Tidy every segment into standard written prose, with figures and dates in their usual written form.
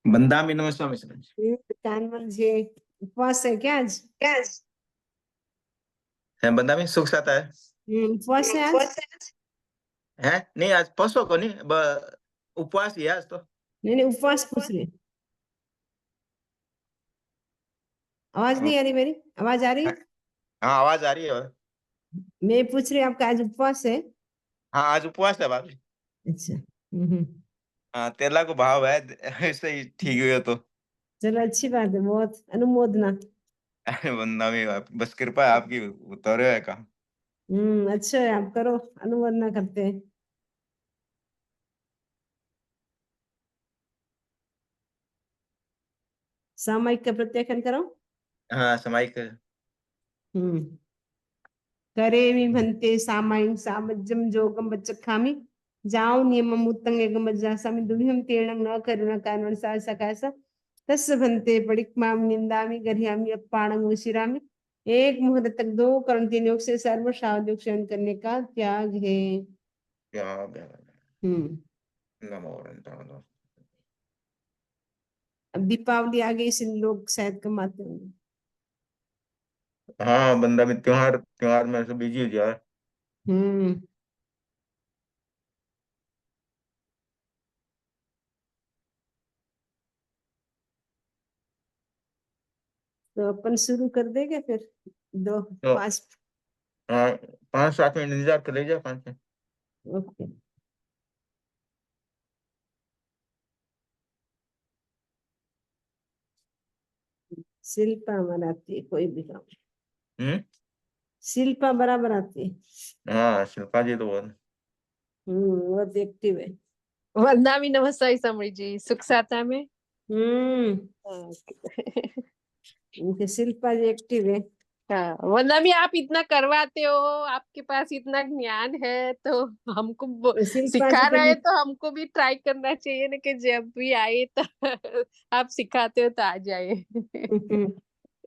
बंदामी नमस्कार मिश्रा जी। कानवर जी उपवास है क्या आज? है बंदामी सुख साता है। उपवास है आज? है नहीं आज परसों को नहीं उपवास ही है आज तो। नहीं उपवास पूछ रही। आवाज नहीं आ रही मेरी? आवाज आ रही है? हाँ आवाज आ रही है। मैं पूछ रही हूँ आपका आज उपवास है? हाँ आज उपवास है भाभी। अच्छा। हाँ तेला को भाव है ऐसे ही ठीक हुए तो। चलो अच्छी बात है, बहुत अनुमोदना। अरे बंदामी बस कृपा है आपकी उतरे है काम। अच्छा है, आप करो, अनुमोदना करते हैं। सामायिक का प्रत्याख्यान करो। हाँ सामायिक। हम्म करे विभंते सामायिक सामज्जम जोगम बच्चखामि जाओ नियमम उत्तंग एकम बज्जासामि दुभ्यम तीर्णं न करुणा कानवण सा सकासा तस्य भंते पडिक्माम निंदामि गर्ह्यामि अपाणं विशिरामि। एक मुहूर्त तक 2 कर्ण 3 योग से सर्व सावध योग सेवन करने का त्याग है। हम्म नमो नारायण। अब दीपावली आ गई, इसलिए लोग शायद कमाते होंगे। हाँ बंदामी त्योहार त्योहार में से बिजी हो जाए। हम्म तो अपन शुरू कर देंगे फिर। दो तो 5। हाँ 5-7 मिनट इंतजार कर लीजिए 5 मिनट। ओके। शिल्पा हमारा आती है कोई भी काम। हम्म। शिल्पा बराबर आती है। हाँ शिल्पा जी तो बहुत। वो एक्टिव है। वंदनामी नमस्ते समरी जी सुख साता में। उनके शिल्पा जी एक्टिव है। हाँ वंदनामी आप इतना करवाते हो, आपके पास इतना ज्ञान है तो हमको शिल्पा जी सिखा के रहे लिए हैं तो हमको भी ट्राई करना चाहिए ना कि जब भी आए तो आप सिखाते हो तो आ जाए।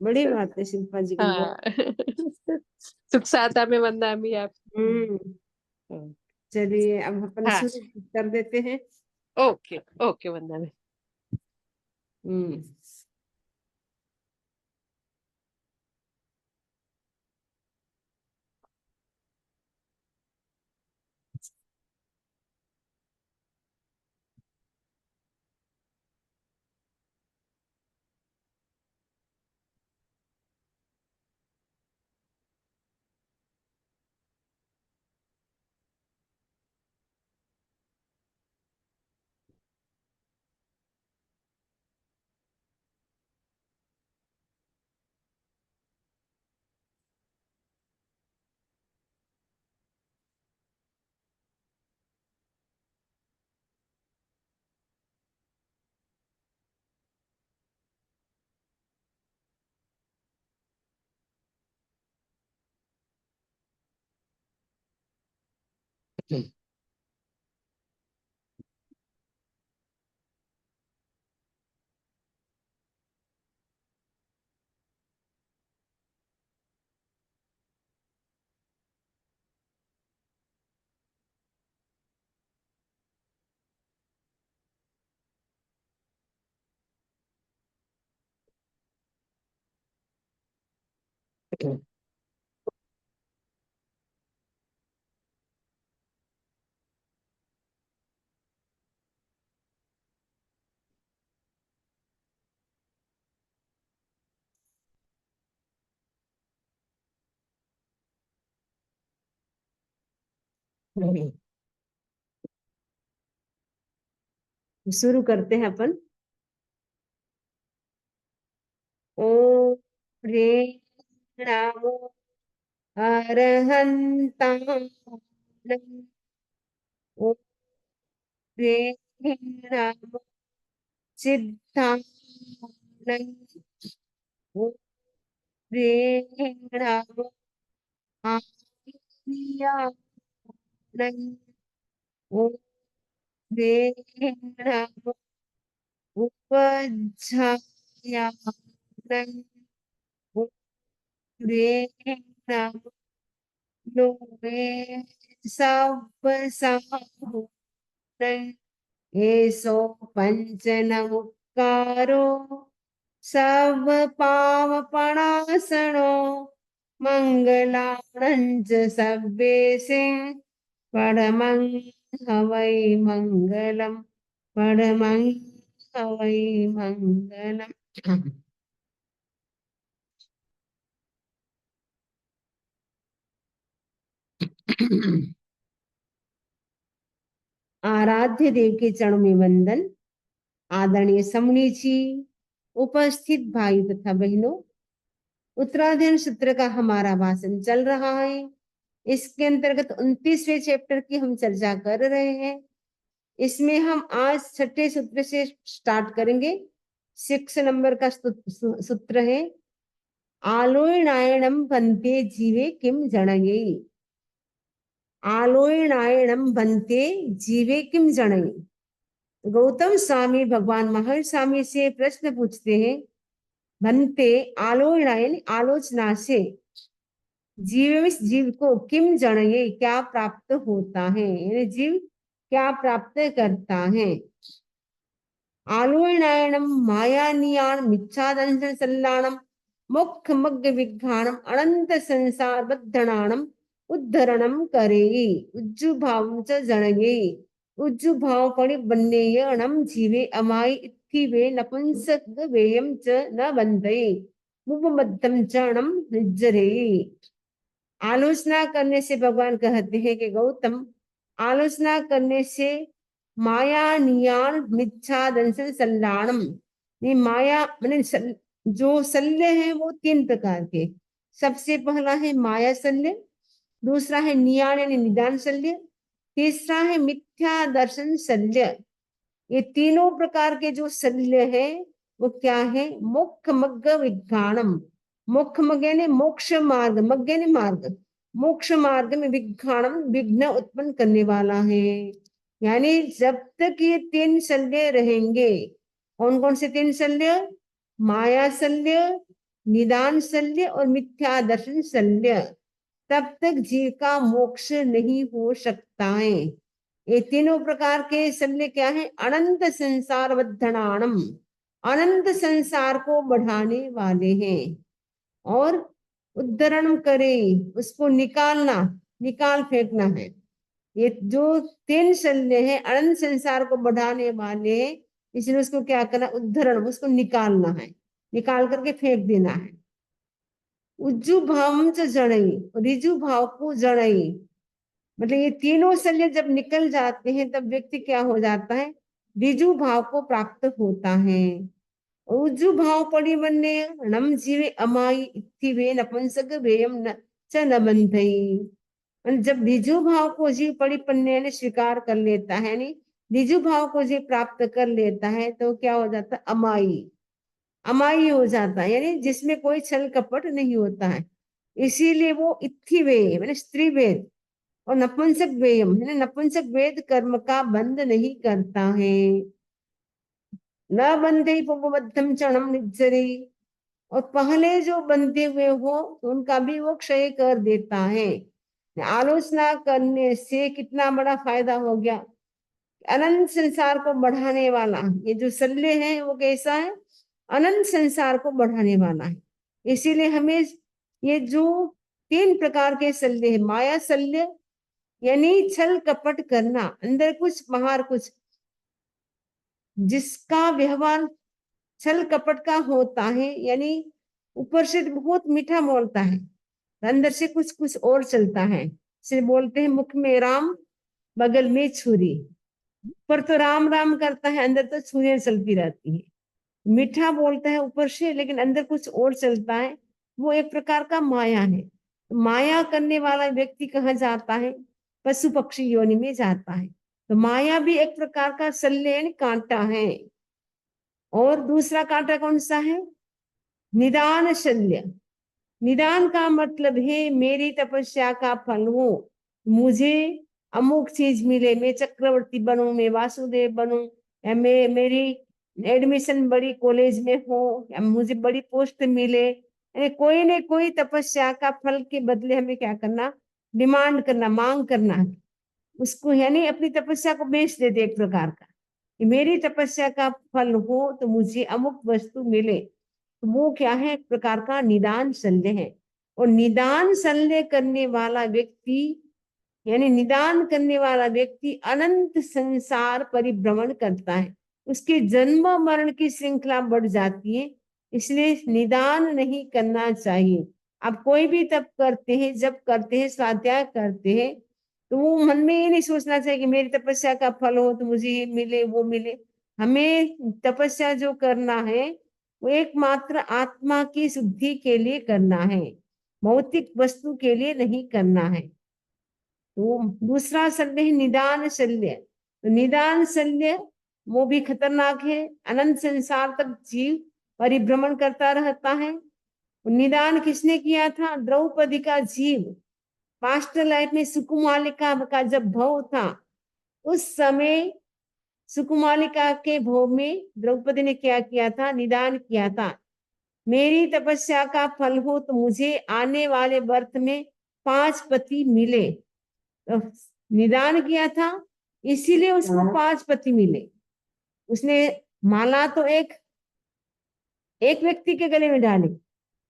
बड़ी बात है शिल्पा जी के लिए हाँ सुख साता में वंदनामी आप। हम्म चलिए अब अपन हाँ शुरू कर देते हैं। Okay okay वंदनामी। हम्म शुरू करते हैं अपन। ओम ह्रीं नमो अरहन्तं ओम ह्रीं नमो सिद्धानं ओम ह्रीं नमो आर्यानं ओम ह्रीं नमो उपध्यायानं ओम ह्रीं नमो लोके सब साहुनं एसो पंच नमुकारो सब पावपणासनो मंगलाणंच सब्बेसिं परमं हवै मंगलम परमं हवै मंगलम। आराध्य देव के चरणों में वंदन। आदरणीय समणी जी, उपस्थित भाई तथा बहनों, उत्तराधीन सूत्र का हमारा भाषण चल रहा है। इसके अंतर्गत 29वें चैप्टर की हम चर्चा कर रहे हैं। इसमें हम आज छठे सूत्र से स्टार्ट करेंगे। 6 नंबर का सूत्र है, आलोयनायणम बनते जीवे किम जणये। आलोयनायणम बनते जीवे किम जणये। गौतम स्वामी भगवान महावीर स्वामी से प्रश्न पूछते हैं, बनते आलोचना आलोचना से जीव को किम जणये क्या प्राप्त होता है, यानी जीव क्या प्राप्त करता है। आलोचनायणम मायानियान मिच्छादंशन सल्लाणम मोक्ष मग्ग विघ्नानम अनंत संसार बद्धनानम उद्धरणम करेई उज्जु भाव च जणये। उज्जु भाव परि बन्नेयणम जीवे अमाई इत्थिवे नपुंसक वेयम च न बंधे मुपमद्धम चरणम निज्जरे। आलोचना करने से भगवान कहते हैं कि गौतम, आलोचना करने से माया नियान मिच्छा दंशन सल्लाणम, ये माया मैंने जो शल्य है वो 3 प्रकार के। सबसे पहला है माया शल्य, दूसरा है नियान यानी निदान शल्य, तीसरा है मिथ्या दर्शन शल्य। ये तीनों प्रकार के जो शल्य है वो क्या है, मोक्ष मग्ग विघ्नानम। मोक्ष मग्ग यानी मोक्ष मार्ग, मग्ग यानी मार्ग, मोक्ष मार्ग में विघ्नानम विघ्न उत्पन्न करने वाला है। यानी जब तक ये 3 शल्य रहेंगे, कौन कौन से 3 शल्य, माया शल्य, निदान शल्य और मिथ्या दर्शन शल्य, तब तक जीव का मोक्ष नहीं हो सकता है। ये तीनों प्रकार के शल्य क्या है, अनंत संसार बद्धनानम, अनंत संसार को बढ़ाने वाले हैं। और उद्धरण करे, उसको निकालना, निकाल फेंकना है। ये जो 3 शल्य है अनंत संसार को बढ़ाने वाले, इसलिए उसको क्या करना, उद्धरण, उसको निकालना है, निकाल करके फेंक देना है। उज्जु भाव च जणई, रिजु भाव को जणई, मतलब ये तीनों शल्य जब निकल जाते हैं तब व्यक्ति क्या हो जाता है, रिजु भाव को प्राप्त होता है। उज्जु भाव पड़ी बनने नम जीवे अमाई इत्थिवे नपुंसक वेयम न च न बंधई। जब रिजु भाव को जीव पड़ी पन्ने ने स्वीकार कर लेता है, नहीं रिजु भाव को जीव प्राप्त कर लेता है, तो क्या हो जाता है, अमाई, अमाई हो जाता है, यानी जिसमें कोई छल कपट नहीं होता है। इसीलिए वो इत्थिवे मैंने स्त्री वेद और नपुंसक वेयम है, नपुंसक वेद कर्म का बंद नहीं करता है। न बंधे पुपबद्धम चरणम निज्जरी, और पहले जो बंधे हुए हो तो उनका भी वो क्षय कर देता है। आलोचना करने से कितना बड़ा फायदा हो गया, अनंत संसार को बढ़ाने वाला ये जो शल्य है वो कैसा है, अनंत संसार को बढ़ाने वाला है। इसीलिए हमें ये जो 3 प्रकार के शल्य है, माया शल्य यानी छल कपट करना, अंदर कुछ बाहर कुछ, जिसका व्यवहार छल कपट का होता है, यानी ऊपर से बहुत मीठा बोलता है, अंदर से कुछ कुछ और चलता है। इसे बोलते हैं मुख में राम बगल में छुरी, ऊपर तो राम राम करता है, अंदर तो छुरियां चलती रहती है। मीठा बोलता है ऊपर से, लेकिन अंदर कुछ और चलता है, वो एक प्रकार का माया है। माया करने वाला व्यक्ति कहाँ जाता है, पशु पक्षी योनि में जाता है। तो माया भी एक प्रकार का शल्य कांटा है। और दूसरा कांटा कौन सा है, निदान शल्य। निदान का मतलब है मेरी तपस्या का फल हो, मुझे अमुक चीज मिले, मैं चक्रवर्ती बनूं, मैं वासुदेव बनूं, या मेरी एडमिशन बड़ी कॉलेज में हो, या मुझे बड़ी पोस्ट मिले, यानी कोई न कोई तपस्या का फल के बदले हमें क्या करना, डिमांड करना, मांग करना उसको, यानी अपनी तपस्या को बेच देते एक प्रकार का। कि मेरी तपस्या का फल हो तो मुझे अमुक वस्तु मिले, तो वो क्या है, एक प्रकार का निदान शल्य है। और निदान शल्य करने वाला व्यक्ति, यानी निदान करने वाला व्यक्ति अनंत संसार परिभ्रमण करता है, उसके जन्म मरण की श्रृंखला बढ़ जाती है। इसलिए निदान नहीं करना चाहिए। आप कोई भी तप करते हैं, जब करते हैं, स्वाध्याय करते हैं, तो वो मन में ये नहीं सोचना चाहिए कि मेरी तपस्या का फल हो तो मुझे ये मिले वो मिले। हमें तपस्या जो करना है वो एकमात्र आत्मा की शुद्धि के लिए करना है, भौतिक वस्तु के लिए नहीं करना है। तो दूसरा शल्य है निदान शल्य। तो निदान शल्य वो भी खतरनाक है, अनंत संसार तक जीव परिभ्रमण करता रहता है। निदान किसने किया था? द्रौपदी का जीव पास्ट लाइफ में सुकुमालिका का जब भव था, उस समय सुकुमालिका के भव में द्रौपदी ने क्या किया था? निदान किया था, मेरी तपस्या का फल हो तो मुझे आने वाले वर्ष में 5 पति मिले। तो निदान किया था, इसीलिए उसको 5 पति मिले। उसने माला तो एक व्यक्ति के गले में डाली,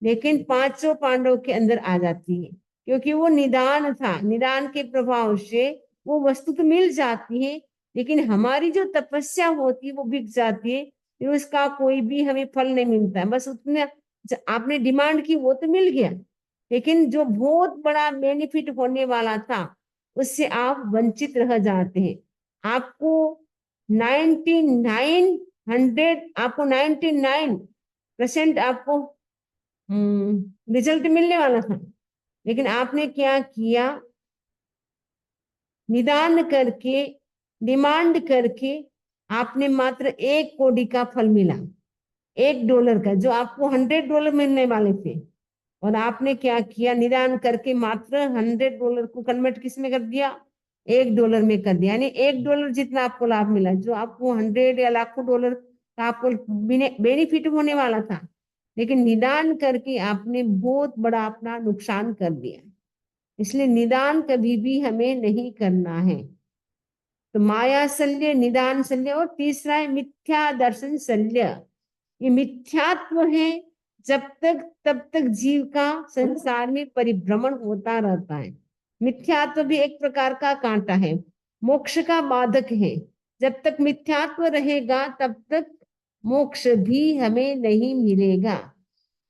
लेकिन 500 पांडव के अंदर आ जाती है, क्योंकि वो निदान था। निदान के प्रभाव से वो वस्तु तो मिल जाती है, लेकिन हमारी जो तपस्या होती है वो बिक जाती है, फिर उसका कोई भी हमें फल नहीं मिलता है। बस उतने आपने डिमांड की वो तो मिल गया, लेकिन जो बहुत बड़ा बेनिफिट होने वाला था उससे आप वंचित रह जाते हैं। आपको 99% आपको रिजल्ट मिलने वाला था, लेकिन आपने क्या किया? निदान करके, डिमांड करके आपने मात्र 1 कौड़ी का फल मिला, $1 का, जो आपको $100 मिलने वाले थे। और आपने क्या किया? निदान करके मात्र $100 को कन्वर्ट किस में कर दिया? $1 में कर दिया। यानी $1 जितना आपको लाभ मिला, जो आपको 100 या लाखों डॉलर का आपको बेनिफिट होने वाला था, लेकिन निदान करके आपने बहुत बड़ा अपना नुकसान कर दिया। इसलिए निदान कभी भी हमें नहीं करना है। तो माया शल्य, निदान शल्य, और तीसरा है मिथ्या दर्शन शल्य। ये मिथ्यात्व है, जब तक तब तक जीव का संसार में परिभ्रमण होता रहता है। मिथ्यात्व भी एक प्रकार का कांटा है, मोक्ष का बाधक है। जब तक मिथ्यात्व रहेगा तब तक मोक्ष भी हमें नहीं मिलेगा।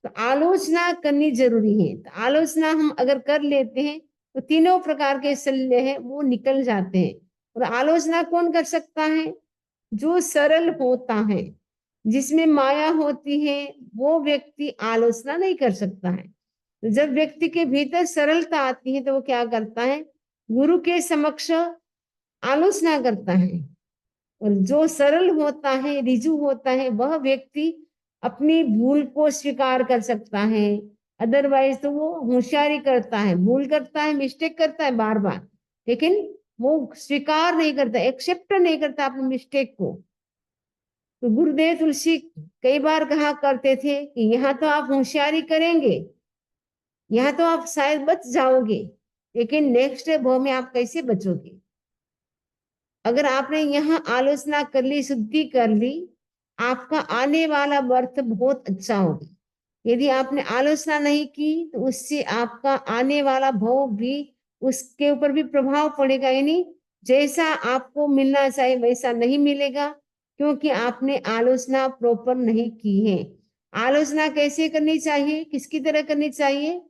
तो आलोचना करनी जरूरी है। तो आलोचना हम अगर कर लेते हैं तो तीनों प्रकार के शल्य है वो निकल जाते हैं। और आलोचना कौन कर सकता है? जो सरल होता है, जिसमें माया होती है, वो व्यक्ति आलोचना नहीं कर सकता है। तो जब व्यक्ति के भीतर सरलता आती है तो वो क्या करता है? गुरु के समक्ष आलोचना करता है। और जो सरल होता है, रिजु होता है, वह व्यक्ति अपनी भूल को स्वीकार कर सकता है। अदरवाइज तो वो होशियारी करता है, भूल करता है, मिस्टेक करता है बार बार, लेकिन वो स्वीकार नहीं करता, एक्सेप्ट नहीं करता अपनी मिस्टेक को। तो गुरुदेव तुलसी कई बार कहा करते थे कि यहाँ तो आप होशियारी करेंगे, यहाँ तो आप शायद बच जाओगे, लेकिन नेक्स्ट भव में आप कैसे बचोगे? अगर आपने यहाँ आलोचना कर ली, शुद्धि कर ली, आपका आने वाला वर्ष बहुत अच्छा होगा। यदि आपने आलोचना नहीं की तो उससे आपका आने वाला भव भी, उसके ऊपर भी प्रभाव पड़ेगा। यानी जैसा आपको मिलना चाहिए वैसा नहीं मिलेगा, क्योंकि आपने आलोचना प्रॉपर नहीं की है। आलोचना कैसे करनी चाहिए, किसकी तरह करनी चाहिए?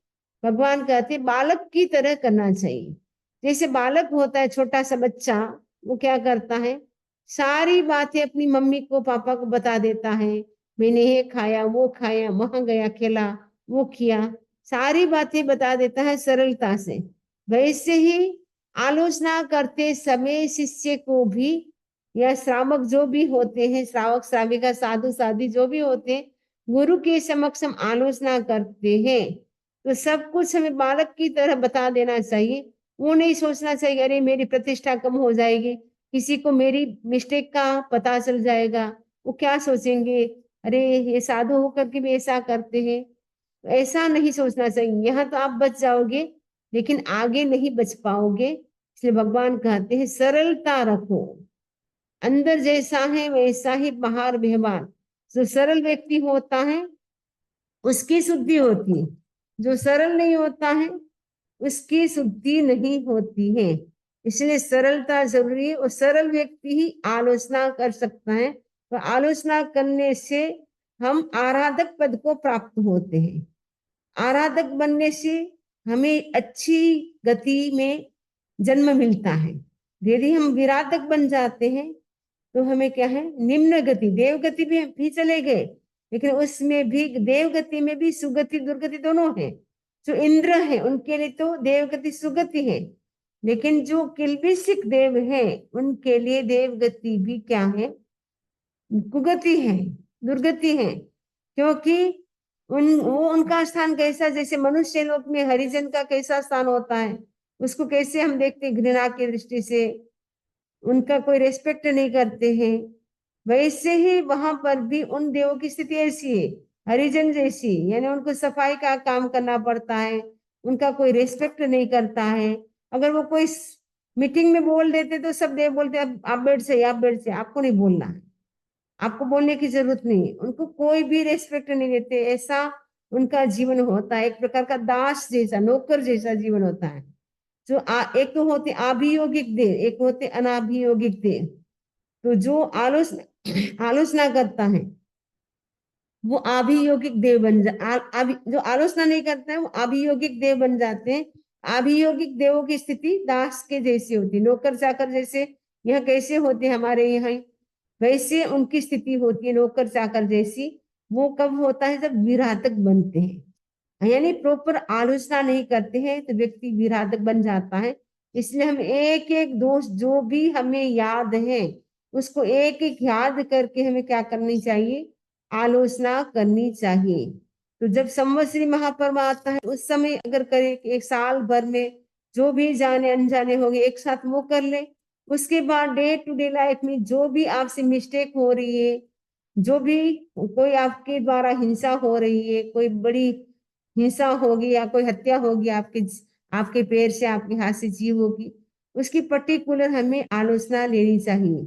भगवान कहते बालक की तरह करना चाहिए। जैसे बालक होता है, छोटा सा बच्चा, वो क्या करता है? सारी बातें अपनी मम्मी को, पापा को बता देता है। मैंने ये खाया, वो खाया, वहां गया, खेला, वो किया, सारी बातें बता देता है सरलता से। वैसे ही आलोचना करते समय शिष्य को भी, या श्रावक जो भी होते हैं, श्रावक श्राविका, साधु साधी जो भी होते हैं, गुरु के समक्ष हम आलोचना करते हैं तो सब कुछ हमें बालक की तरह बता देना चाहिए। वो नहीं सोचना चाहिए अरे मेरी प्रतिष्ठा कम हो जाएगी, किसी को मेरी मिस्टेक का पता चल जाएगा, वो क्या सोचेंगे, अरे ये साधु होकर के भी ऐसा करते हैं। ऐसा नहीं सोचना चाहिए। यहाँ तो आप बच जाओगे, लेकिन आगे नहीं बच पाओगे। इसलिए भगवान कहते हैं सरलता रखो। अंदर जैसा है वैसा ही बाहर व्यवहार। जो सरल व्यक्ति होता है उसकी शुद्धि होती है, जो सरल नहीं होता है उसकी शुद्धि नहीं होती है। इसलिए सरलता जरूरी है और सरल व्यक्ति ही आलोचना कर सकता है, और आलोचना करने से हम आराधक पद को प्राप्त होते हैं। आराधक बनने से हमें अच्छी गति में जन्म मिलता है। यदि हम विराधक बन जाते हैं तो हमें क्या है, निम्न गति, देव गति भी चले गए, लेकिन उसमें भी देव गति में भी सुगति दुर्गति दोनों है। जो इंद्र है उनके लिए तो देव गति सुगति है, लेकिन जो किल्बिषिक देव है उनके लिए देव गति भी क्या है, कुगति है, दुर्गति है। क्योंकि उनका स्थान कैसा, जैसे मनुष्य लोक में हरिजन का कैसा स्थान होता है, उसको कैसे हम देखते हैं, घृणा की दृष्टि से, उनका कोई रेस्पेक्ट नहीं करते हैं। वैसे ही वहां पर भी उन देवों की स्थिति ऐसी है, हरिजन जैसी, यानी उनको सफाई का काम करना पड़ता है, उनका कोई रेस्पेक्ट नहीं करता है। अगर वो कोई मीटिंग में बोल देते तो सब देव बोलते आप बैठ से, आप बैठ से, आपको नहीं बोलना है, आपको बोलने की जरूरत नहीं। उनको कोई भी रेस्पेक्ट नहीं देते, ऐसा उनका जीवन होता है, एक प्रकार का दास जैसा, नौकर जैसा जीवन होता है। जो एक तो होते अभियोगिक देव, एक होते अनाभियोगिक देव। तो जो आलोचना करता है वो अभियोगिक देव बन जो आलोचना नहीं करता है वो अभियोगिक देव बन जाते हैं। अभियोगिक देवों की स्थिति दास के जैसी होती, नौकर चाकर जैसे यहाँ कैसे होते हमारे यहाँ, वैसे उनकी स्थिति होती है नौकर चाकर जैसी। वो कब होता है, जब विराधक बनते हैं, यानी प्रॉपर आलोचना नहीं करते हैं तो व्यक्ति विराधक बन जाता है। इसलिए हम एक एक दोष जो भी हमें याद है उसको एक एक याद करके हमें क्या करनी चाहिए, आलोचना करनी चाहिए। तो जब संवत्सरी महापर्व आता है उस समय अगर करे, एक साल भर में जो भी जाने अनजाने होंगे एक साथ वो कर ले। उसके बाद डे टू डे लाइफ में जो भी आपसे मिस्टेक हो रही है, जो भी कोई आपके द्वारा हिंसा हो रही है, कोई बड़ी हिंसा होगी या कोई हत्या होगी, आपके पैर से, आपके हाथ से जीव होगी, उसकी पर्टिकुलर हमें आलोचना लेनी चाहिए।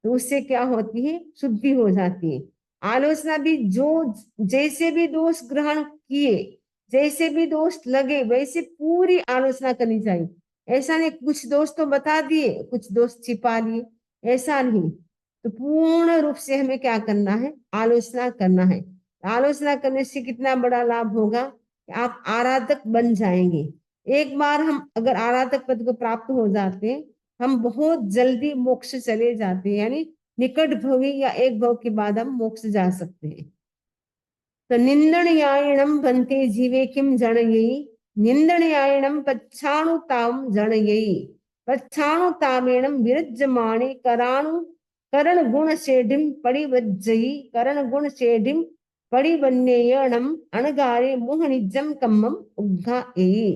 तो उससे क्या होती है, शुद्धि हो जाती है। आलोचना भी जो जैसे भी दोष ग्रहण किए, जैसे भी दोष लगे वैसे पूरी आलोचना करनी चाहिए। ऐसा नहीं कुछ दोष तो बता दिए, कुछ दोष छिपा लिए, ऐसा नहीं। तो पूर्ण रूप से हमें क्या करना है, आलोचना करना है। आलोचना करने से कितना बड़ा लाभ होगा, आप आराधक बन जाएंगे। एक बार हम अगर आराधक पद को प्राप्त हो जाते हैं, हम बहुत जल्दी मोक्ष चले जाते हैं, यानी निकट भवी या एक भव के बाद हम मोक्ष जा सकते हैं। तो निंदणयायणम बनते जीवे किम जनयी, निंदणयायणम पच्छाणुताम जनयी, पच्छाणुतामेणम विरज्यमाणे कराणु करण गुण शेढ़िम परिवज्जयी, करण गुण शेढ़िम परिवन्ययणम अणगारे मोहनिजम कम्मम उग्घाएयी।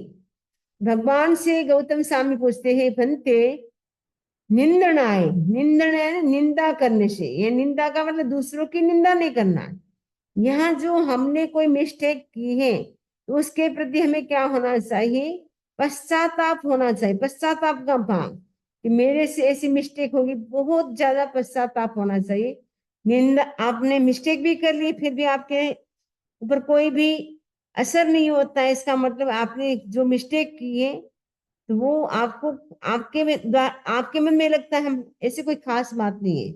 भगवान से गौतम स्वामी पूछते हैं, बनते निंदनाए, निंदना निंदा करने से, ये निंदा का मतलब दूसरों की निंदा नहीं करना। यहाँ जो हमने कोई मिस्टेक की है तो उसके प्रति हमें क्या होना चाहिए, पश्चाताप होना चाहिए। पश्चाताप का भाव कि मेरे से ऐसी मिस्टेक होगी, बहुत ज्यादा पश्चाताप होना चाहिए। निंदा, आपने मिस्टेक भी कर ली फिर भी आपके ऊपर कोई भी असर नहीं होता है, इसका मतलब आपने जो मिस्टेक की है तो वो आपको आपके मन में लगता है हम ऐसी कोई खास बात नहीं है।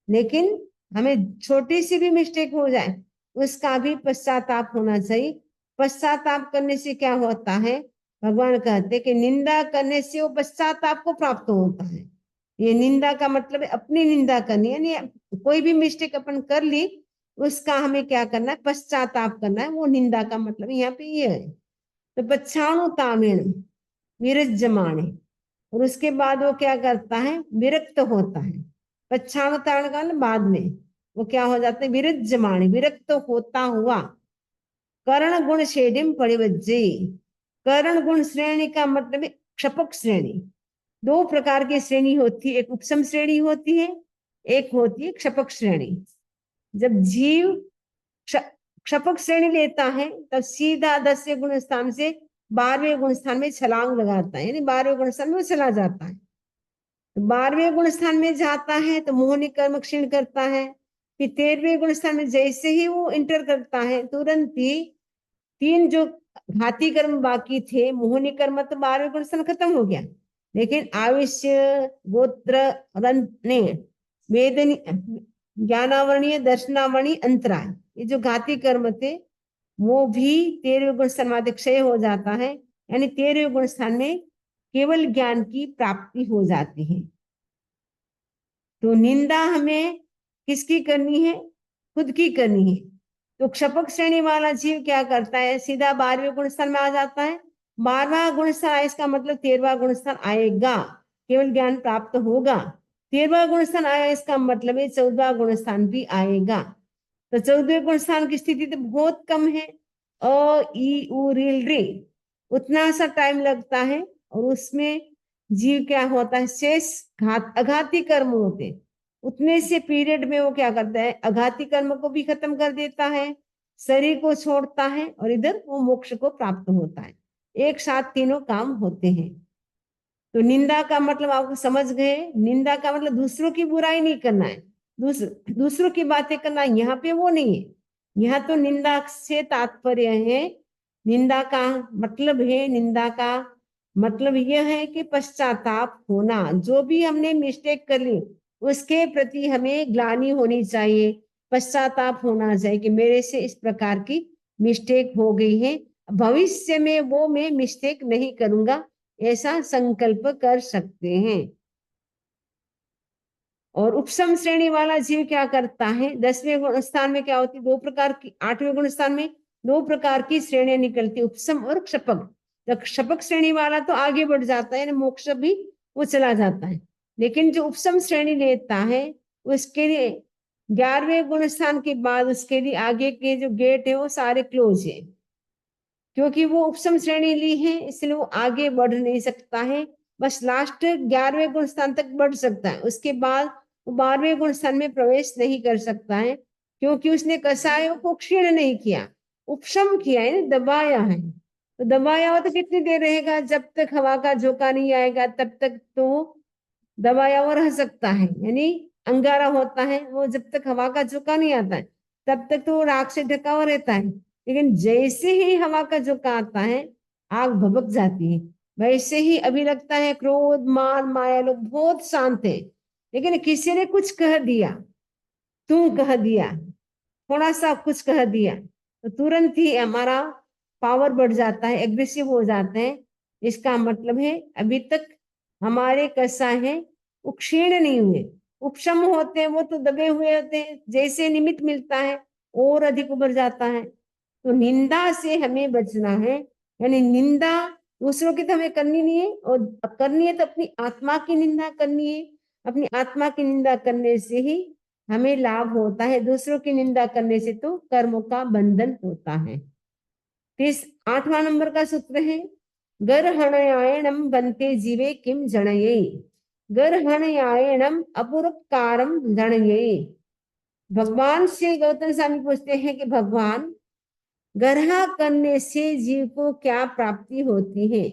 लेकिन हमें छोटी सी भी मिस्टेक हो जाए उसका भी पश्चाताप होना चाहिए। पश्चाताप करने से क्या होता है, भगवान कहते कि निंदा करने से वो पश्चाताप को प्राप्त होता है। ये निंदा का मतलब है अपनी निंदा करनी, यानी कोई भी मिस्टेक अपन कर ली उसका हमें क्या करना है, पश्चाताप करना है। वो निंदा का मतलब यहाँ पे ये है। तो पच्छाणु तामेण विरज्यमाणे, और उसके बाद वो क्या करता है, विरक्त होता है। पच्छाणुतारण का मतलब बाद में वो क्या हो जाता है, विरज्यमाणे, विरक्त होता हुआ। कर्ण गुण शेडिम परिवज्जे, कर्ण गुण श्रेणी का मतलब है क्षपक श्रेणी। दो प्रकार की श्रेणी होती है, एक उपसम श्रेणी होती है, एक होती है क्षपक श्रेणी। जब जीव क्षपक श्रेणी लेता है तब सीधा 10वें गुण स्थान से 12वें गुण स्थान में छलांग लगाता है, यानी 12वें गुण स्थान में चला जाता है। तो 12वें गुण स्थान में जाता है तो मोहनी कर्म क्षीण करता है। फिर 13वें गुण स्थान में जैसे ही वो इंटर करता है तुरंत ही 3 जो घाती कर्म बाकी थे, मोहनी कर्म तो 12वें गुण स्थान खत्म हो गया, लेकिन आविष्य, गोत्र, रत्ने, वेदनी, ज्ञानावरणीय, दर्शनावरणीय, अंतराय, ये जो घाती कर्म थे वो भी 13वें गुण स्थान में क्षय हो जाता है। यानी 13वें गुण स्थान में केवल ज्ञान की प्राप्ति हो जाती है। तो निंदा हमें किसकी करनी है? खुद की करनी है। तो क्षपक श्रेणी वाला जीव क्या करता है? सीधा 12वें गुण स्थान में आ जाता है। 12वां गुण स्थान आए इसका मतलब 13वां गुण स्थान आएगा, केवल ज्ञान प्राप्त होगा। 13वां गुण स्थान आया इसका मतलब है 14वां गुण स्थान भी आएगा। तो 14वें गुण स्थान की स्थिति तो बहुत कम है, अ ई उ रील रे, उतना सा टाइम लगता है। और उसमें जीव क्या होता है? शेष अघाती कर्म होते, उतने से पीरियड में वो क्या करता है? अघाती कर्म को भी खत्म कर देता है, शरीर को छोड़ता है और इधर वो मोक्ष को प्राप्त होता है। एक साथ तीनों काम होते हैं। तो निंदा का मतलब आपको समझ गए? निंदा का मतलब दूसरों की बुराई नहीं करना है, दूसरों की बातें करना, यहाँ पे वो नहीं है। यहाँ तो निंदा से तात्पर्य है, निंदा का मतलब है, निंदा का मतलब यह है कि पश्चाताप होना। जो भी हमने मिस्टेक कर ली उसके प्रति हमें ग्लानि होनी चाहिए, पश्चाताप होना चाहिए कि मेरे से इस प्रकार की मिस्टेक हो गई है, भविष्य में वो मैं मिस्टेक नहीं करूंगा, ऐसा संकल्प कर सकते हैं। और उपसम श्रेणी वाला जीव क्या करता है? 10वें गुण स्थान में क्या होती? 2 प्रकार की, 8वें गुण स्थान में 2 प्रकार की श्रेणियां निकलती, उपसम और क्षपक। तो क्षपक श्रेणी वाला तो आगे बढ़ जाता है, मोक्ष भी वो चला जाता है। लेकिन जो उपसम श्रेणी लेता है उसके लिए 11वें गुण स्थान के बाद उसके लिए आगे के जो गेट है वो सारे क्लोज है, क्योंकि वो उपसम श्रेणी ली है इसलिए वो आगे बढ़ नहीं सकता है। बस लास्ट 11वें गुण स्थान तक बढ़ सकता है, उसके बाद वो 12वें गुण स्थान में प्रवेश नहीं कर सकता है, क्योंकि उसने कसायों को क्षीण नहीं किया, उपशम किया है, दबाया है। तो दबाया हो तो कितनी देर रहेगा? जब तक हवा का झोंका नहीं आएगा तब तक तो दबाया हुआ रह सकता है। यानी अंगारा होता है वो जब तक हवा का झोंका नहीं आता है तब तक तो राख से ढका हुआ रहता है, लेकिन जैसे ही हवा का झोंका आता है आग भभक जाती है। वैसे ही अभी लगता है क्रोध, मान, माया लोग बहुत शांत है, लेकिन किसी ने कुछ कह दिया, तू कह दिया, थोड़ा सा कुछ कह दिया तो तुरंत ही हमारा पावर बढ़ जाता है, एग्रेसिव हो जाते हैं। इसका मतलब है अभी तक हमारे कसा है वो क्षीण नहीं हुए, उपशम होते हैं, वो तो दबे हुए होते हैं, जैसे निमित्त मिलता है और अधिक उभर जाता है। तो निंदा से हमें बचना है, यानी निंदा दूसरों की तो हमें करनी नहीं है, और करनी है तो अपनी आत्मा की निंदा करनी है। अपनी आत्मा की निंदा करने से ही हमें लाभ होता है, दूसरों की निंदा करने से तो कर्मों का बंधन होता है। 8वां नंबर का सूत्र है, गर्हणयायणम बनते जीवे किम जणये, गर्हणयायणम अपुरकारम जणये। भगवान श्री गौतम स्वामी पूछते हैं कि भगवान, गर्हा करने से जीव को क्या प्राप्ति होती है?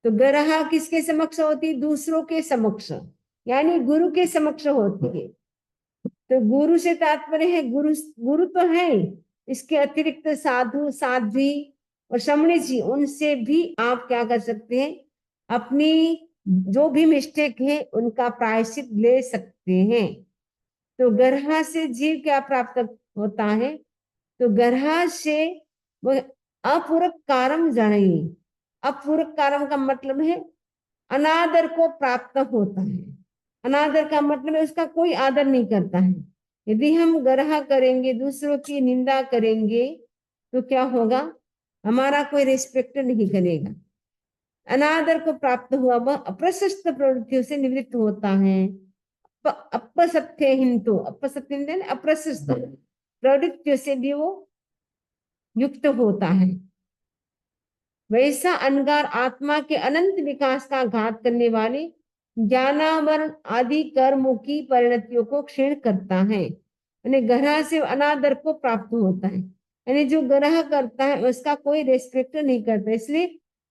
तो गर्हा किसके समक्ष होती? दूसरों के समक्ष, यानी गुरु के समक्ष होती है। तो गुरु से तात्पर्य है गुरु, गुरु तो है, इसके अतिरिक्त साधु, साध्वी और शमणी जी, उनसे भी आप क्या कर सकते हैं? अपनी जो भी मिस्टेक है उनका प्रायश्चित ले सकते हैं। तो गर्हा से जीव क्या प्राप्त होता है? तो गर्हा से वो अपूरक कारम जणई, अपूरक कारम का मतलब है अनादर को प्राप्त होता है। अनादर का मतलब है उसका कोई आदर नहीं करता है। यदि हम गर्हा करेंगे, दूसरों की निंदा करेंगे तो क्या होगा? हमारा कोई रिस्पेक्ट नहीं करेगा। अनादर को प्राप्त हुआ वह अप्रशस्त प्रवृत्तियों से निवृत्त होता है। अपसत्य हिंतु, अपसत्य हिंतु अप्रशस्त प्रवृत्तियों से भी वो युक्त होता है। वैसा अनगार आत्मा के अनंत विकास का घात करने वाले ज्ञानावरण आदि कर्मों की परिणतियों को क्षीण करता है। यानी ग्रह से अनादर को प्राप्त होता है, यानी जो ग्रह करता है उसका कोई रेस्पेक्ट नहीं करता। इसलिए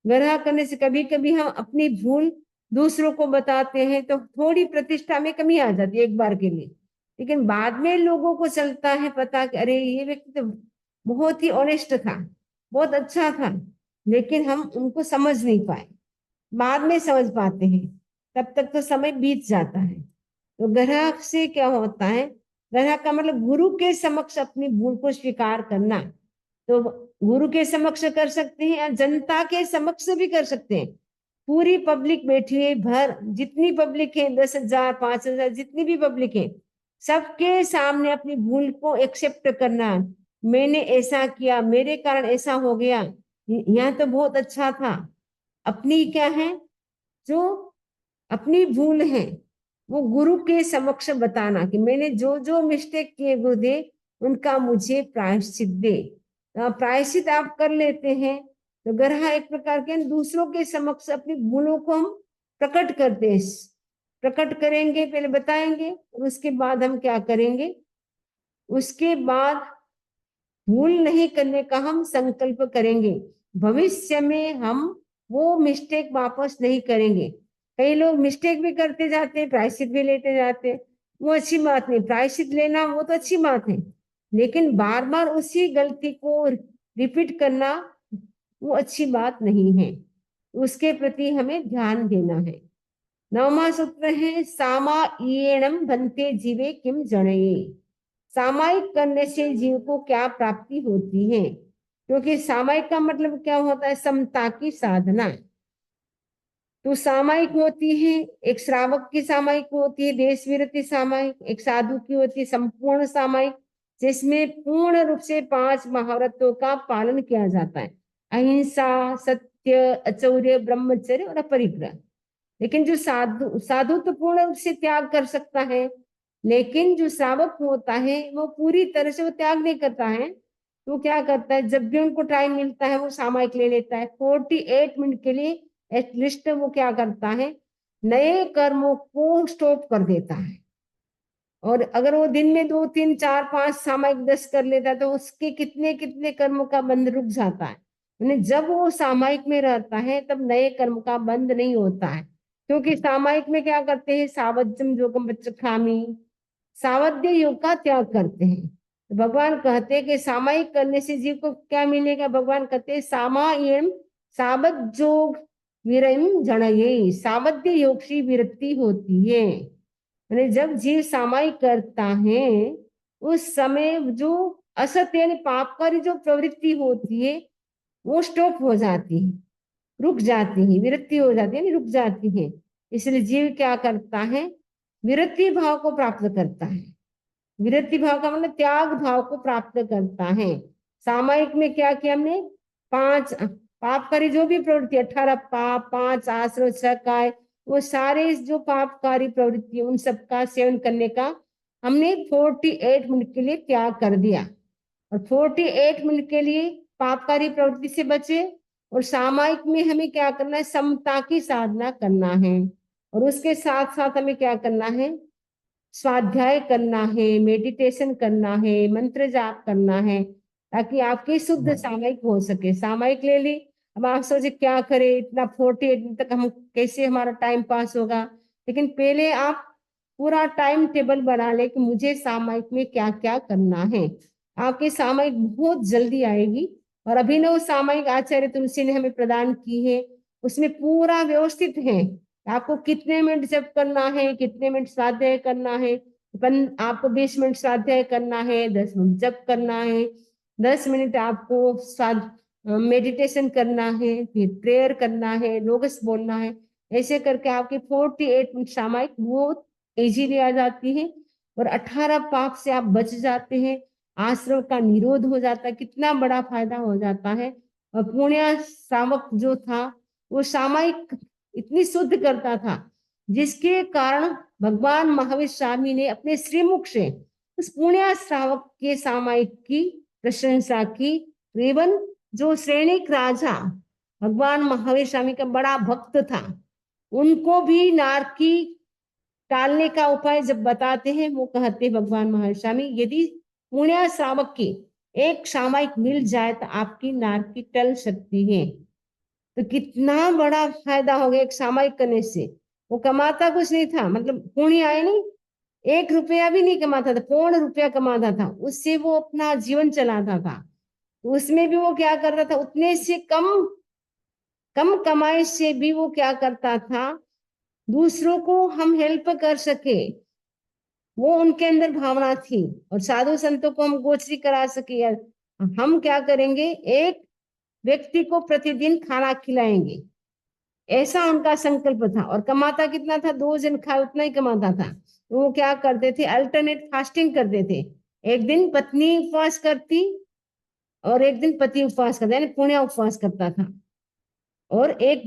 ग्रह करने से कभी कभी हम अपनी भूल दूसरों को बताते हैं तो थोड़ी प्रतिष्ठा में कमी आ जाती है एक बार के लिए, लेकिन बाद में लोगों को चलता है पता कि अरे ये व्यक्ति तो बहुत ही ऑनेस्ट था, बहुत अच्छा था, लेकिन हम उनको समझ नहीं पाए, बाद में समझ पाते हैं, तब तक तो समय बीत जाता है। तो ग्राहक से क्या होता है, ग्राहक का मतलब गुरु के समक्ष अपनी भूल को स्वीकार करना। तो गुरु के समक्ष कर सकते हैं या जनता के समक्ष भी कर सकते हैं। पूरी पब्लिक बैठी है, भर जितनी पब्लिक है, 10,000 5,000 जितनी भी पब्लिक है, सबके सामने अपनी भूल को एक्सेप्ट करना। मैंने ऐसा किया, मेरे कारण ऐसा हो गया, यहाँ तो बहुत अच्छा था। अपनी क्या है, जो अपनी भूल है वो गुरु के समक्ष बताना कि मैंने जो जो मिस्टेक किए गुरुदेव, उनका मुझे प्रायश्चित दे। प्रायश्चित आप कर लेते हैं तो ग्रह एक प्रकार के दूसरों के समक्ष अपनी भूलों को हम प्रकट करते हैं, प्रकट करेंगे, पहले बताएंगे और उसके बाद हम क्या करेंगे, उसके बाद भूल नहीं करने का हम संकल्प करेंगे। भविष्य में हम वो मिस्टेक वापस नहीं करेंगे। कई लोग मिस्टेक भी करते जाते हैं, प्रायश्चित भी लेते जाते हैं, वो अच्छी बात नहीं, प्रायश्चित लेना वो तो अच्छी बात है, लेकिन बार बार उसी गलती को रिपीट करना वो अच्छी बात नहीं है, उसके प्रति हमें ध्यान देना है। 9वां सूत्र है सामायिणम बनते जीवे किम जणये। सामायिक करने से जीव को क्या प्राप्ति होती है, क्योंकि सामायिक का मतलब क्या होता है, समता की साधना। तो सामायिक होती है, एक श्रावक की सामायिक होती है देश विरति सामायिक, एक साधु की होती है संपूर्ण सामायिक, जिसमें पूर्ण रूप से 5 महाव्रतों का पालन किया जाता है, अहिंसा, सत्य, अचौर्य, ब्रह्मचर्य और अपरिग्रह। लेकिन जो साधु साधु तो पूर्ण रूप से त्याग कर सकता है, लेकिन जो श्रावक होता है वो पूरी तरह से वो त्याग नहीं करता है। तो क्या करता है, जब भी उनको टाइम मिलता है वो सामायिक ले लेता है, 48 मिनट के लिए एटलीस्ट वो क्या करता है, नए कर्मों को स्टॉप कर देता है। और अगर वो दिन में 2 3 4 5 सामायिक 10 कर लेता है तो उसके कितने कितने कर्मों का बंध रुक जाता है। जब वो सामायिक में रहता है तब नए कर्म का बंध नहीं होता है, क्योंकि सामायिक में क्या करते हैं, सावज्यम जोगम बच्चखामी, सावध्य योग का त्याग करते हैं। तो भगवान कहते हैं कि सामायिक करने से जीव को क्या मिलेगा, भगवान कहते हैं सामायिम सावध्योग विरम जनये, सावध्य योग से विरक्ति होती है। जब जीव सामायिक करता है उस समय जो असत यानी पापकारी जो प्रवृत्ति होती है वो स्टॉप हो जाती है, रुक जाती है, विरक्ति हो जाती है, रुक जाती है। इसलिए जीव क्या करता है, विरक्ति भाव को प्राप्त करता है। विरक्ति भाव का मतलब त्याग भाव को प्राप्त करता है। सामायिक में क्या किया हमने, 5 पापकारी जो भी प्रवृत्ति, 18 पाप, 5 आश्रय, 6 काय, वो सारे जो पापकारी प्रवृत्ति उन सबका सेवन करने का हमने 48 मिनट के लिए त्याग कर दिया, और 48 मिनट के लिए पापकारी प्रवृत्ति से बचे। और सामायिक में हमें क्या करना है, समता की साधना करना है, और उसके साथ साथ हमें क्या करना है, स्वाध्याय करना है, मेडिटेशन करना है, मंत्र जाप करना है, ताकि आपकी शुद्ध सामायिक हो सके। सामायिक ले ली, अब आप सोचे क्या करें, इतना 48 दिन तक हम कैसे हमारा टाइम पास होगा, लेकिन पहले आप पूरा टाइम टेबल बना ले कि मुझे सामायिक में क्या क्या करना है। आपकी सामायिक बहुत जल्दी आएगी। और अभिनव सामायिक आचार्य तुलसी ने हमें प्रदान की है, उसमें पूरा व्यवस्थित है आपको कितने मिनट जप करना है, कितने मिनट स्वाध्याय करना है। आपको 20 मिनट स्वाध्याय करना है, 10 मिनट जप करना है, 10 मिनट आपको मेडिटेशन करना है, फिर प्रेयर करना है, लोगस बोलना है। ऐसे करके आपकी 48 मिनट सामायिक बहुत इजीली आ जाती है, और 18 पाप से आप बच जाते हैं, आश्रम का निरोध हो जाता है, कितना बड़ा फायदा हो जाता है। और पुण्य श्रावक जो था वो सामायिक इतनी शुद्ध करता था, जिसके कारण भगवान महावीर स्वामी ने अपने श्रीमुख से उस पुण्य श्रावक के सामायिक की प्रशंसा की। एवं जो श्रेणिक राजा भगवान महावीर स्वामी का बड़ा भक्त था, उनको भी नारकी टालने का उपाय जब बताते हैं, वो कहते भगवान महावीर स्वामी, यदि पुण्य श्रावक की एक सामायिक मिल जाए तो आपकी नारकी टल सकती है। तो कितना बड़ा फायदा हो गया एक सामायिक करने से। वो कमाता कुछ नहीं था, मतलब पुण्य आए नहीं, 1 रुपया भी नहीं कमाता था, 1 रुपया कमाता था, उससे वो अपना जीवन चलाता था। उसमें भी वो क्या करता था, उतने से कम कम कमाई से भी वो क्या करता था, दूसरों को हम हेल्प कर सके, वो उनके अंदर भावना थी। और साधु संतों को हम गोचरी करा सके, यार हम क्या करेंगे, एक व्यक्ति को प्रतिदिन खाना खिलाएंगे, ऐसा उनका संकल्प था। और कमाता कितना था, 2 जन खाए उतना ही कमाता था। तो वो क्या करते थे, अल्टरनेट फास्टिंग करते थे। एक दिन पत्नी उपवास करती और एक दिन पति उपवास करता, यानी पुण्य उपवास करता था। और एक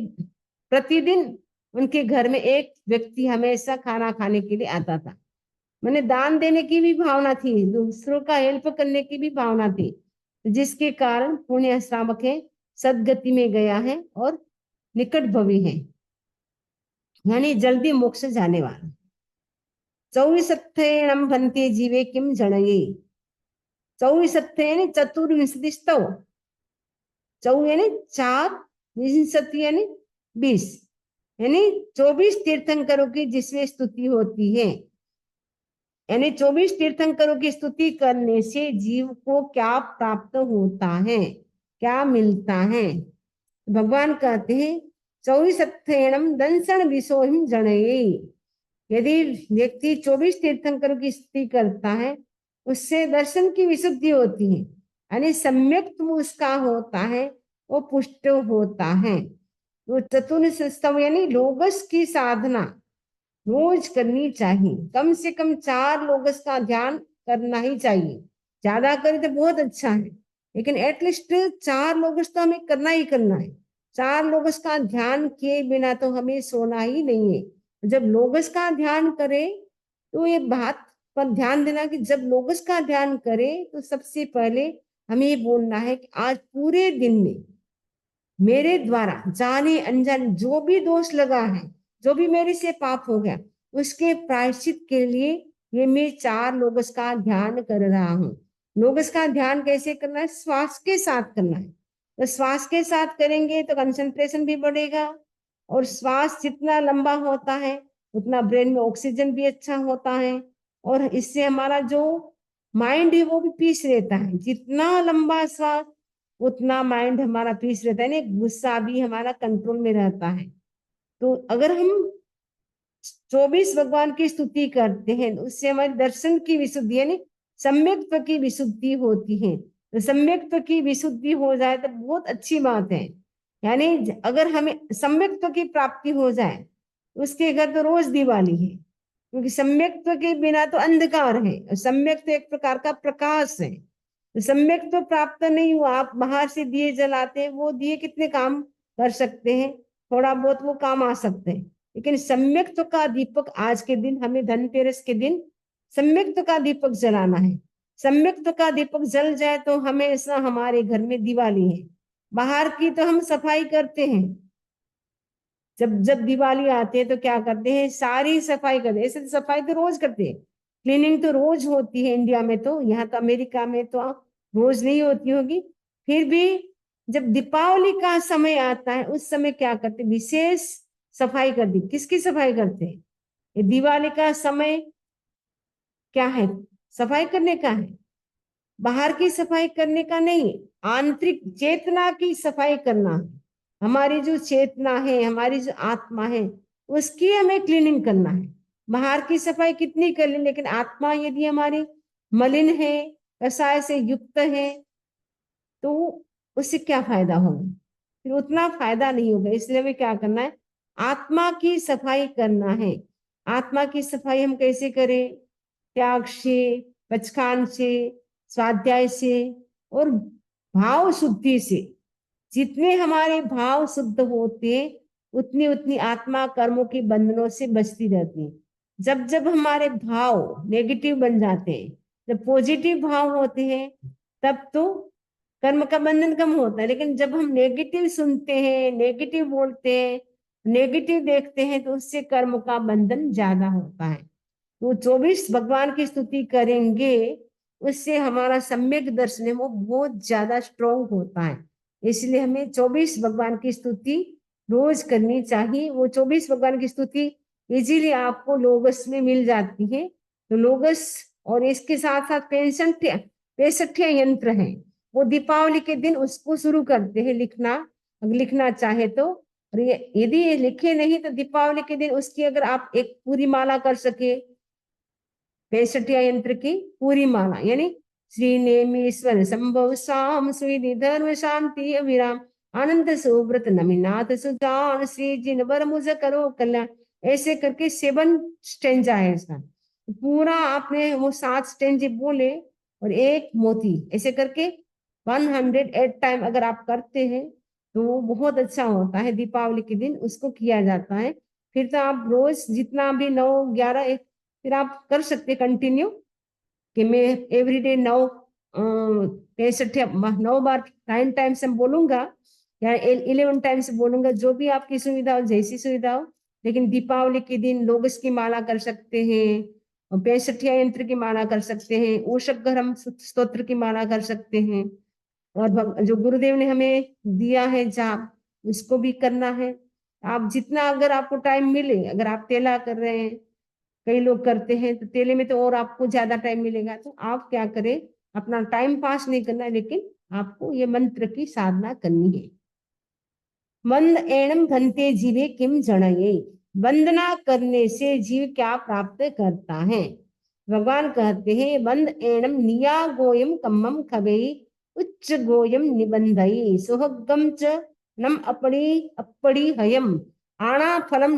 प्रतिदिन उनके घर में एक व्यक्ति हमेशा खाना खाने के लिए आता था। मैंने दान देने की भी भावना थी, दूसरों का हेल्प करने की भी भावना थी, जिसके कारण पुण्य श्रावक है, सदगति में गया है और निकट भवी है, यानी जल्दी मोक्ष जाने वाला। 24 भन्ते जीवे किम जड़ये। 24 यानी चतुर्विंशतिस्तव, 24 यानी 4, विंशति यानी 20, यानी 24 तीर्थंकरों की जिसमें स्तुति होती है। यानी 24 तीर्थंकरों की स्तुति करने से जीव को क्या प्राप्त होता है, क्या मिलता है। भगवान कहते हैं 24 दंसन विशोहिम जनये। यदि व्यक्ति 24 तीर्थंकरों की स्तुति करता है, उससे दर्शन की विशुद्धि होती है, यानी सम्यक उसका होता है, वो पुष्ट होता है। तो चतुर्थ यानी लोगस की साधना रोज करनी चाहिए, कम से कम 4 लोगस का ध्यान करना ही चाहिए। ज्यादा करें तो बहुत अच्छा है, लेकिन एटलीस्ट 4 लोगस तो हमें करना ही करना है। 4 लोगस का ध्यान किए बिना तो हमें सोना ही नहीं है। जब लोगस का ध्यान करे तो ये बात पर ध्यान देना कि जब लोगस का ध्यान करे तो सबसे पहले हमें ये बोलना है कि आज पूरे दिन में मेरे द्वारा जाने अनजाने जो भी दोष लगा है, जो भी मेरे से पाप हो गया, उसके प्रायश्चित के लिए ये मैं 4 लोगस का ध्यान कर रहा हूँ। लोगस का ध्यान कैसे करना है, श्वास के साथ करना है। तो श्वास के साथ करेंगे तो कंसंट्रेशन भी बढ़ेगा, और श्वास जितना लंबा होता है उतना ब्रेन में ऑक्सीजन भी अच्छा होता है, और इससे हमारा जो माइंड है वो भी पीस रहता है। जितना लंबा श्वास उतना माइंड हमारा पीस रहता है, ना गुस्सा भी हमारा कंट्रोल में रहता है। तो अगर हम 24 भगवान की स्तुति करते हैं तो उससे हमारे दर्शन की विशुद्धि यानी सम्यक्त्व की विशुद्धि होती है। तो सम्यक्त्व की विशुद्धि हो जाए तो बहुत अच्छी बात है। यानी अगर हमें सम्यक्त्व की प्राप्ति हो जाए, उसके घर तो रोज दिवाली है, क्योंकि सम्यक्त्व के बिना तो अंधकार है, और सम्यक्त्व एक प्रकार का प्रकाश है। तो सम्यक तो प्राप्त नहीं हुआ, आप बाहर से दिए जलाते हैं, वो दिए कितने काम कर सकते हैं, थोड़ा बहुत वो काम आ सकते हैं, लेकिन सम्यक्त्व का दीपक आज के दिन हमें धनतेरस के दिन सम्यक्त्व का दीपक जलाना है। सम्यक्त्व का दीपक जल जाए तो हमेशा हमारे घर में दिवाली है। बाहर की तो हम सफाई करते हैं, जब जब दिवाली आती है तो क्या करते हैं, सारी सफाई करते हैं। ऐसे तो सफाई तो रोज करते हैं, क्लीनिंग तो रोज होती है इंडिया में, तो यहाँ तो अमेरिका में तो रोज नहीं होती होगी। फिर भी जब दीपावली का समय आता है उस समय क्या करते, विशेष सफाई कर दी। किसकी सफाई करते हैं, ये दिवाली का समय क्या है, सफाई करने का है, बाहर की सफाई करने का नहीं, आंतरिक चेतना की सफाई करना है। हमारी जो चेतना है, हमारी जो आत्मा है, उसकी हमें क्लीनिंग करना है। बाहर की सफाई कितनी कर ले, लेकिन आत्मा यदि हमारी मलिन है, कसाय से युक्त है, तो उससे क्या फायदा होगा, फिर उतना फायदा नहीं होगा। इसलिए हमें क्या करना है, आत्मा की सफाई करना है। आत्मा की सफाई हम कैसे करें, त्याग से, पचखान से, स्वाध्याय से और भाव शुद्धि से। जितने हमारे भाव शुद्ध होते उतनी उतनी आत्मा कर्मों के बंधनों से बचती रहती है। जब जब हमारे भाव नेगेटिव बन जाते हैं, जब पॉजिटिव भाव होते हैं, तब तो कर्म का बंधन कम होता है। लेकिन जब हम नेगेटिव सुनते हैं, नेगेटिव बोलते हैं, नेगेटिव देखते हैं, तो उससे कर्म का बंधन ज्यादा होता है। तो 24 भगवान की स्तुति करेंगे, उससे हमारा सम्यक दर्शन है वो बहुत ज्यादा स्ट्रोंग होता है। इसलिए हमें 24 भगवान की स्तुति रोज करनी चाहिए। वो 24 भगवान की स्तुति इजीली आपको लोगस में मिल जाती है। तो लोगस और इसके साथ साथ 65 यंत्र हैं, वो दीपावली के दिन उसको शुरू करते हैं लिखना, अगर लिखना चाहे तो। और यदि ये लिखे नहीं तो दीपावली के दिन उसकी अगर आप एक पूरी माला कर सके, 65 यंत्र की पूरी माला, यानी श्री नेमीश्वर संभव शाम सुविधि धर्म शांति अविराम आनंद सुव्रत नमिनाथ सुजान श्री जिन वर मुझ करो कल्याण, ऐसे करके 7 स्टेंजा है इसका। पूरा आपने वो 7 स्टेंजे बोले और एक मोती, ऐसे करके 108 टाइम अगर आप करते हैं तो वो बहुत अच्छा होता है। दीपावली के दिन उसको किया जाता है। फिर तो आप रोज जितना भी 9, 11 फिर आप कर सकते कंटिन्यू कि मैं एवरीडे 9 बार 9 टाइम्स हम बोलूंगा या 11 टाइम्स बोलूंगा, जो भी आपकी सुविधा हो, जैसी सुविधा हो। लेकिन दीपावली के दिन लोगस की माला कर सकते हैं, 65 यंत्र की माला कर सकते हैं, ऊषकगरम स्तोत्र की माला कर सकते हैं, और जो गुरुदेव ने हमें दिया है जाप उसको भी करना है। आप जितना अगर आपको टाइम मिले, अगर आप तेला कर रहे हैं, कई लोग करते हैं तो तेले में तो और आपको ज्यादा टाइम मिलेगा, तो आप क्या करें, अपना टाइम पास नहीं करना है, लेकिन आपको ये मंत्र की साधना करनी है। मंद एणम भंते जीवे किम जणये, वंदना करने से जीव क्या प्राप्त करता है। भगवान कहते हैं वंद एणम निया गोयम कम्मम खबेई उच्च गोयम निबंधई सुहगम च नम अपड़ी हयम आना फलम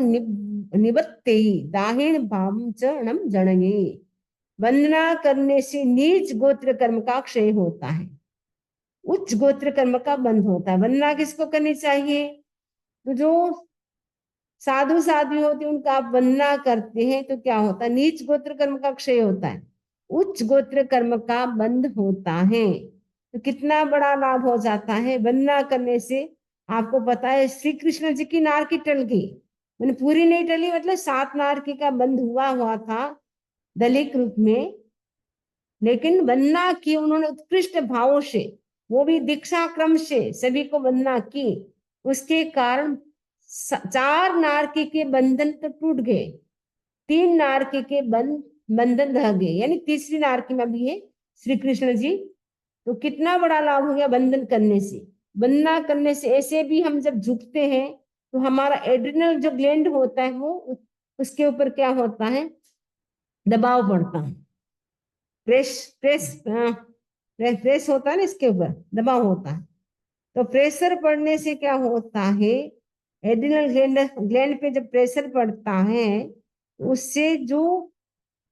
निबत्ते दाहिण भाव च नम जनये। वंदना करने से नीच गोत्र कर्म का क्षय होता है, उच्च गोत्र कर्म का बंध होता है। वंदना किसको करनी चाहिए, तो जो साधु साध्वी होते हैं उनका आप वंदना करते हैं तो क्या होता है, नीच गोत्र कर्म का क्षय होता है, उच्च गोत्र कर्म का बंध होता है। तो कितना बड़ा लाभ हो जाता है वंदना करने से। आपको पता है श्री कृष्ण जी की नारकी टल गई, मैंने पूरी नहीं टली, मतलब 7 नारकी का बंध हुआ था दलित रूप में, लेकिन वंदना की उन्होंने उत्कृष्ट भावों से, वो भी दीक्षा क्रम से सभी को वंदना की। उसके कारण 4 नारकी के बंधन तो टूट गए, 3 नारकी के बंधन रह गए, यानी तीसरी नारकी में भी है श्री कृष्ण जी। तो कितना बड़ा लाभ हो गया बंधन करने से। वंदना करने से ऐसे भी हम जब झुकते हैं तो हमारा एड्रिनल जो ग्लैंड होता है वो उसके ऊपर क्या होता है, दबाव पड़ता है, प्रेस होता है ना, इसके ऊपर दबाव होता है। तो प्रेशर पड़ने से क्या होता है, एड्रिनल ग्लैंड पे जब प्रेशर पड़ता है उससे जो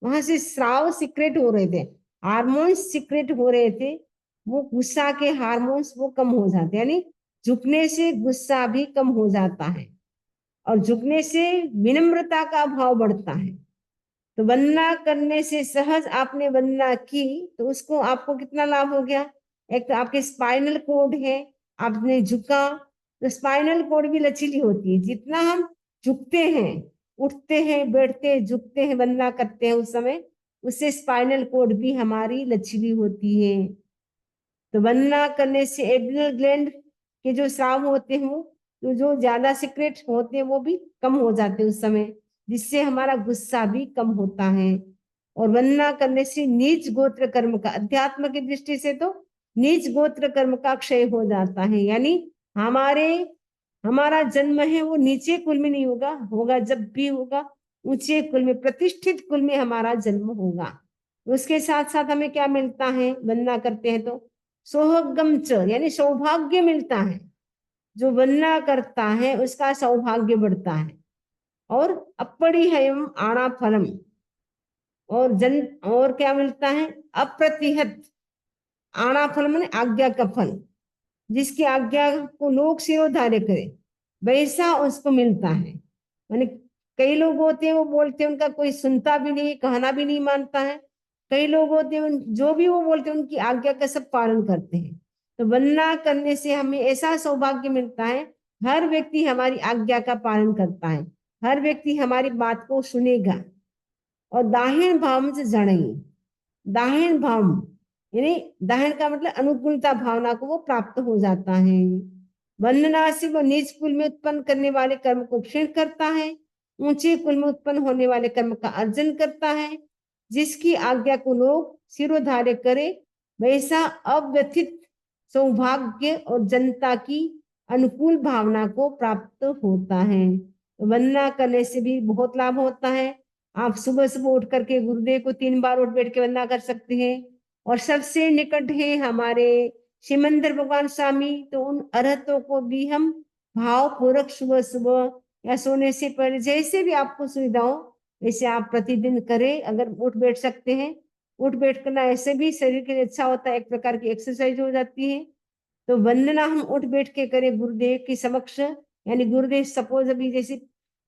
वहां से स्राव सिक्रेट हो रहे थे, हार्मोन्स सिक्रेट हो रहे थे, वो गुस्सा के हार्मोन्स वो कम हो जाते हैं, यानी झुकने से गुस्सा भी कम हो जाता है और झुकने से विनम्रता का भाव बढ़ता है। तो वंदना करने से सहज आपने वंदना की तो उसको आपको कितना लाभ हो गया, एक तो आपके स्पाइनल कोड है, आपने झुका तो स्पाइनल कोड भी लचीली होती है। जितना हम झुकते हैं, उठते हैं, बैठते हैं, झुकते हैं, वंदना करते हैं, उस समय उससे स्पाइनल कोड भी हमारी लचीली होती है। तो वंदना करने से एड्रिनल ग्लैंड के जो स्राव होते हैं तो जो ज्यादा सीक्रेट होते हैं वो भी कम हो जाते हैं उस समय, जिससे हमारा गुस्सा भी कम होता है। और वंदना करने से नीच गोत्र कर्म का, अध्यात्म की दृष्टि से तो नीच गोत्र कर्म का क्षय हो जाता है, यानी हमारा जन्म है वो नीचे कुल में नहीं होगा, होगा जब भी होगा ऊंचे कुल में, प्रतिष्ठित कुल में हमारा जन्म होगा। उसके साथ साथ हमें क्या मिलता है वंदना करते हैं तो, सोहगम च यानी सौभाग्य मिलता है। जो वंदना करता है उसका सौभाग्य बढ़ता है। और अपरिहयम आना फलम, और क्या मिलता है, अप्रतिहत आना फल माने आज्ञा का फल, जिसकी आज्ञा को लोग सिरोधार्य करे वैसा उसको मिलता है। माने कई लोग होते हैं वो बोलते हैं उनका कोई सुनता भी नहीं, कहना भी नहीं मानता है। कई लोग होते हैं जो भी वो बोलते हैं उनकी आज्ञा का सब पालन करते हैं। तो वंदना करने से हमें ऐसा सौभाग्य मिलता है, हर व्यक्ति हमारी आज्ञा का पालन करता है, हर व्यक्ति हमारी बात को सुनेगा। और दाहिण भाव से जड़ेंगे, दाहिण भाव यानी दाहन का मतलब अनुकूलता भावना को वो प्राप्त हो जाता है। वंदना से वो निज कुल में उत्पन्न करने वाले कर्म को क्षीण करता है, ऊंचे कुल में उत्पन्न होने वाले कर्म का अर्जन करता है। जिसकी आज्ञा को लोग शिरोधार्य करे वैसा अव्यथित सौभाग्य और जनता की अनुकूल भावना को प्राप्त होता है। वंदना करने से भी बहुत लाभ होता है। आप सुबह सुबह उठ करके गुरुदेव को 3 बार उठ बैठ के वंदना कर सकते हैं। और सबसे निकट है हमारे सिमंदर भगवान स्वामी, तो उन अरहतों को भी हम भाव पूर्वक सुबह सुबह या सोने से पहले जैसे भी आपको सुविधा हो वैसे आप प्रतिदिन करें। अगर उठ बैठ सकते हैं, उठ बैठ करना ऐसे भी शरीर के लिए अच्छा होता है, एक प्रकार की एक्सरसाइज हो जाती है। तो वंदना हम उठ बैठ के करें गुरुदेव के समक्ष। यानी गुरुदेव सपोज अभी जैसे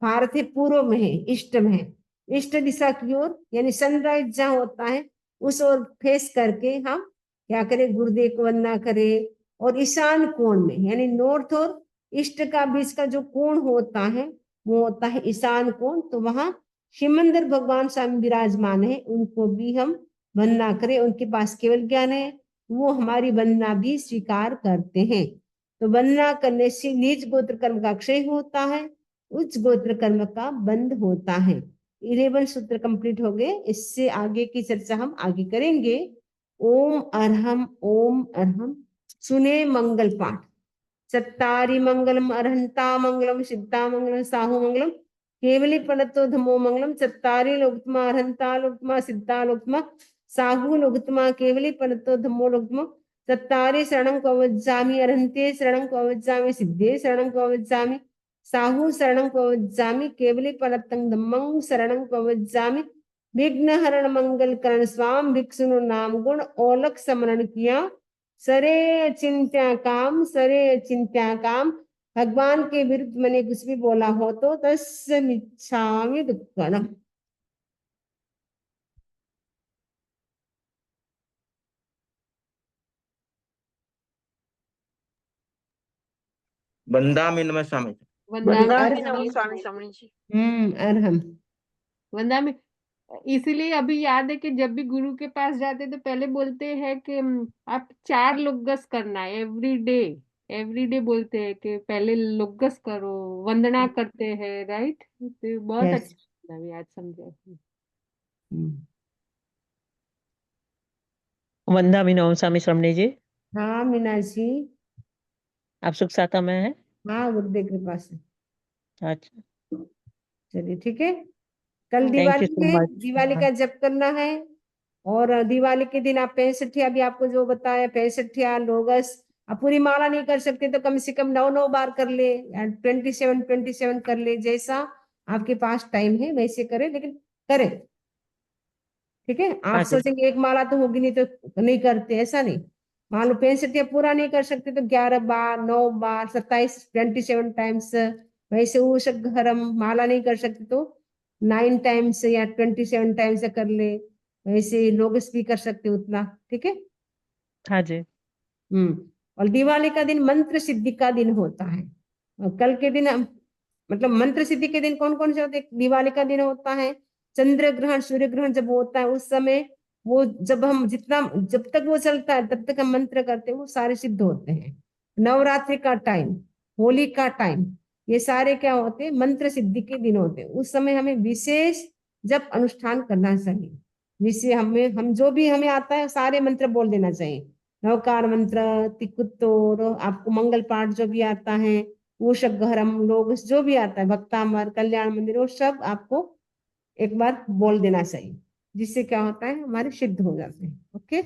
भारत है पूर्व में है, इष्ट में है, इष्ट दिशा की ओर यानी सनराइज जहाँ होता है उस ओर फेस करके हम क्या करें, गुरुदेव को वंदना करें। और ईशान कोण में यानी नॉर्थ और ईस्ट का बीच का जो कोण होता है वो होता है ईशान कोण। तो वहां शिवमंदिर भगवान स्वामी विराजमान है, उनको भी हम वंदना करें। उनके पास केवल ज्ञान है, वो हमारी वंदना भी स्वीकार करते हैं। तो वंदना करने से निज गोत्र कर्म का क्षय होता है, उच्च गोत्र कर्म का बंध होता है। 11 सूत्र कंप्लीट हो गए। इससे आगे की चर्चा हम आगे करेंगे। ओम अरहम। सुने मंगल पाठ। चत्तारि मंगलम अरहंता मंगलम सिद्धा मंगलम साहु मंगलम केवली प्रणतो धमो मंगलम। चत्तारि लोकतमा अरहंता लोकतमा सिद्धा लोकतमा साहु लोकतमा केवली प्रणतो धमो लोकतमा। चत्तारि शरणं कवज्जामि अरहंते शरणं कवज्जामि सिद्धे शरणं कवज्जामि साहु शरणं कवज्जामि केवली प्रणतं धम्मं शरणं कवज्जामि। विघ्न हरण मंगल करण स्वाम भिक्षुनु नाम गुण औलख समरण किया सरे चिंत्या काम। भगवान के विरुद्ध मैंने कुछ भी बोला हो तो तस्य मिच्छामि दुक्कडम। बंदामी नमः स्वामी। वंदामी अरहम। नमः स्वामी स्वामी जी। अरहम। वंदामी इसीलिए अभी याद है कि जब भी गुरु के पास जाते तो पहले बोलते हैं कि आप 4 लोगस करना है एवरी डे बोलते हैं कि पहले लोगस करो, वंदना करते हैं, राइट। तो ये बहुत यस। अच्छा अभी आज समझा। वंदा विनोम स्वामी श्रमणी जी, हाँ मीनाक्षी। आप सुख साता में हैं? हाँ गुरुदेव के पास है। अच्छा, चलिए ठीक है। कल थैंक यू दिवाली सो है, मच। दिवाली का जप करना है। और दिवाली के दिन आप 65 अभी आपको जो बताया 65 लोगस। आप पूरी माला नहीं कर सकते तो कम से कम 9 बार कर ले या 27 कर ले, जैसा आपके पास टाइम है वैसे करें, लेकिन करें। ठीक है। आप हाँ जी, सोचेंगे एक माला तो होगी नहीं तो नहीं करते, ऐसा नहीं। मान लो 65 पूरा नहीं कर सकते तो 11 बार, 9 बार, 27 टाइम्स। वैसे वो घरम माला नहीं कर सकते तो 9 टाइम्स या 27 टाइम्स कर ले। वैसे लोग भी कर सकते उतना। ठीक है। हाँ जी, और दिवाली का दिन मंत्र सिद्धि का दिन होता है। और कल के दिन मतलब मंत्र सिद्धि के दिन कौन कौन से होते हैं? दिवाली का दिन होता है चंद्र ग्रहण सूर्य ग्रहण जब होता है उस समय वो जब तक वो चलता है तब तक हम मंत्र करते हैं वो सारे सिद्ध होते हैं। नवरात्रि का टाइम, होली का टाइम, ये सारे क्या होते हैं? मंत्र सिद्धि के दिन होते हैं। उस समय हमें विशेष जब अनुष्ठान करना चाहिए। जिससे हम जो भी हमें आता है सारे मंत्र बोल देना चाहिए। नवकार मंत्र, तिकुत्तोर, आपको मंगल पाठ जो भी आता है, वो शघरम लोग जो भी आता है, भक्तामर, कल्याण मंदिर, वो सब आपको एक बार बोल देना चाहिए। जिससे क्या होता है हमारे सिद्ध हो जाते हैं। ओके।